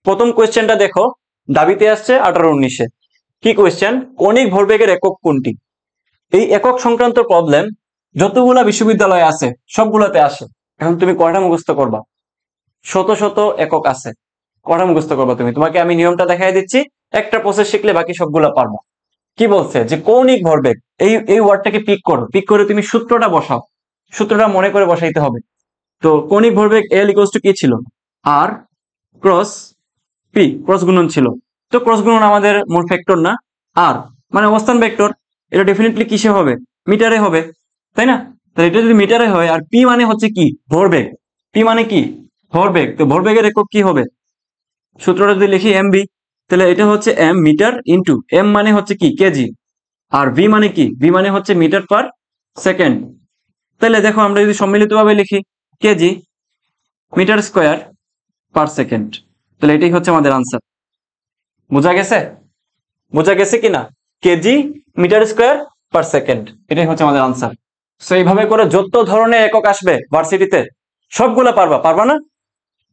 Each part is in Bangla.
প্রথম কোয়েশ্চেনটা দেখো, দাবিতে আসছে 18-19-এ। কি কোয়েশ্চেন? কৌণিক ভরবেগের একক কোনটি? এই একক সংক্রান্ত প্রবলেম যতগুলা বিশ্ববিদ্যালয় আছে সবগুলাতে আসে। এখন তুমি কয়টা মুখস্থ করবা? শত শত একক আছে, কয়টা মুখস্থ করবা তুমি? তোমাকে আমি নিয়মটা দেখাই দিচ্ছি, একটা প্রসেস শিখলে বাকি সবগুলা পারবা। কি বলছে? যে কৌণিক ভরবেগ, এই ওয়ার্ডটাকে পিক করো, পিক করে তুমি সূত্রটা বসাও, সূত্রটা মনে করে বসাইতে হবে। তো কৌণিক ভরবেগ এল ইকুয়ালস টু কি ছিল? আর ক্রস পি, ক্রস গুণন ছিল। তো ক্রস গুণন আমাদের মূল ফ্যাক্টর না, আর মানে অবস্থান ভেক্টর, এটা ডেফিনেটলি কিসে হবে? মিটারে হবে, তাই না? তাহলে এটা যদি মিটারে হয়, আর পি মানে হচ্ছে কি? ভরবেগ। পি মানে কি? ভরবেগ। তো ভরবেগের একক কি হবে? সূত্রটা যদি লিখি এমবি, তাহলে এটা হচ্ছে এম মিটার ইন্টু এম মানে হচ্ছে কি? কেজি। আর ভি মানে কি? ভি মানে হচ্ছে মিটার পার সেকেন্ড। তাহলে দেখো আমরা যদি সম্মিলিতভাবে লিখি KG meter square per second, তাহলে এটাই হচ্ছে আমাদের আনসার। বোঝা গেছে? বোঝা গেছে কিনা? KG meter square per second, এটাই হচ্ছে আমাদের আনসার। সো এইভাবে করে যত ধরনের একক আসবে ভার্সিটিতে সবগুলা পারবা। পারবা না?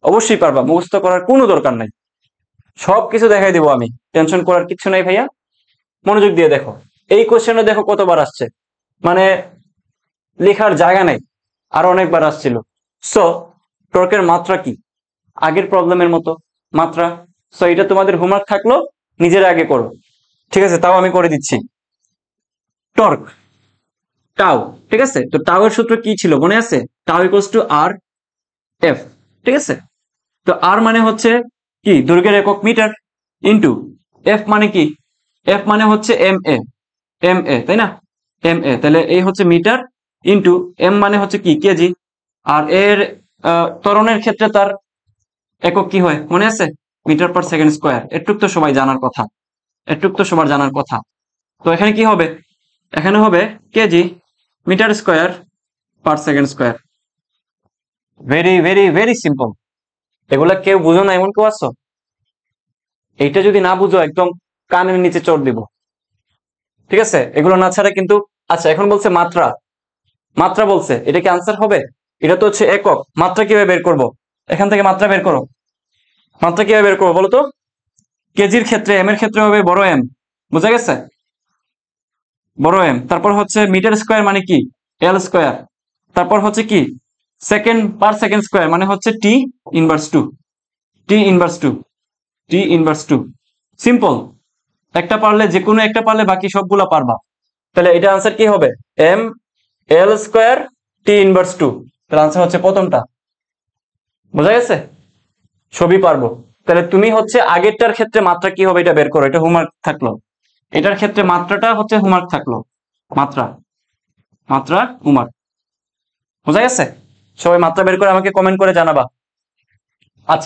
অবশ্যই পারবা, মুখস্থ করার কোনো দরকার নাই, সবকিছু দেখাই দিব আমি, টেনশন করার কিছু নাই ভাইয়া। মনোযোগ দিয়ে দেখো, এই কোশ্চেনে দেখো কতবার আসছে, মানে লেখার জায়গা নাই, আরো অনেকবার আসছিল। সো টর্কের মাত্রা কি? আগের প্রবলেমের মতো মাত্রা। সো এটা তোমাদের হোমওয়ার্ক থাকলো, নিজেরা আগে করো, ঠিক আছে? তাও আমি করে দিচ্ছি। টর্ক টাও, ঠিক আছে? তো টাও এর সূত্র কি ছিল মনে আছে? টাও ইকুয়ালস টু আর এফ, ঠিক আছে? তো আর মানে হচ্ছে কি? দৈর্ঘ্যের একক মিটার, ইন্টু এফ মানে কি? এফ মানে হচ্ছে এম এ, এম এ, তাই না? এম এ, তাহলে এই হচ্ছে মিটার, ইন্টু এম মানে হচ্ছে কি? কেজি। আর এর ত্বরণের ক্ষেত্রে তার একক কি হয় মনে আছে? Metre per second square. এটুক তো সবাই জানার কথা, এটুক তো সবার জানার কথা। তো এখানে কি হবে? এখানে হবে KG meter square per second square. Very very very simple. এগুলা কেউ বুঝো না এমন কেউ আছো? এইটা যদি না বুঝো একদম কানের নিচে চড় দিব, ঠিক আছে? এগুলো না ছাড়া কিন্তু। আচ্ছা, এখন বলছে মাত্রা, মাত্রা বলছে, এটা কি আনসার হবে? এটা তো হচ্ছে একক। মাত্রা কিভাবে বের করব? এখান থেকে মাত্রা বের করো। মাত্রা কিভাবে বের করবো বলো তো? কেজির ক্ষেত্রে এম এর ক্ষেত্রে হবে বড় এম, বুঝা গেছে? বড় এম। তারপর হচ্ছে মিটার স্কোয়ার মানে কি? L square. তারপর হচ্ছে কি? সেকেন্ড পার সেকেন্ড স্কোয়ার মানে হচ্ছে T inverse two, T inverse two, T inverse two. Simple. একটা পারলে, যে কোনো একটা পারলে বাকি সবগুলা পারবা। তাহলে এটা আনসার কি হবে? M L square T inverse two. তাহলে আনসার হচ্ছে প্রথমটা। বোঝা গেছে? সবই পারবো। তাহলে তুমি হচ্ছে আগেরটার ক্ষেত্রে মাত্রা কি হবে এটা বের করো, এটা হোমওয়ার্ক থাকলো। এটার ক্ষেত্রে মাত্রাটা হচ্ছে হোমওয়ার্ক থাকলো, মাত্রা, মাত্রা হোমওয়ার্ক। বোঝা গেছে? সবাই মাত্রা বের করে আমাকে কমেন্ট করে জানাবা। আচ্ছা।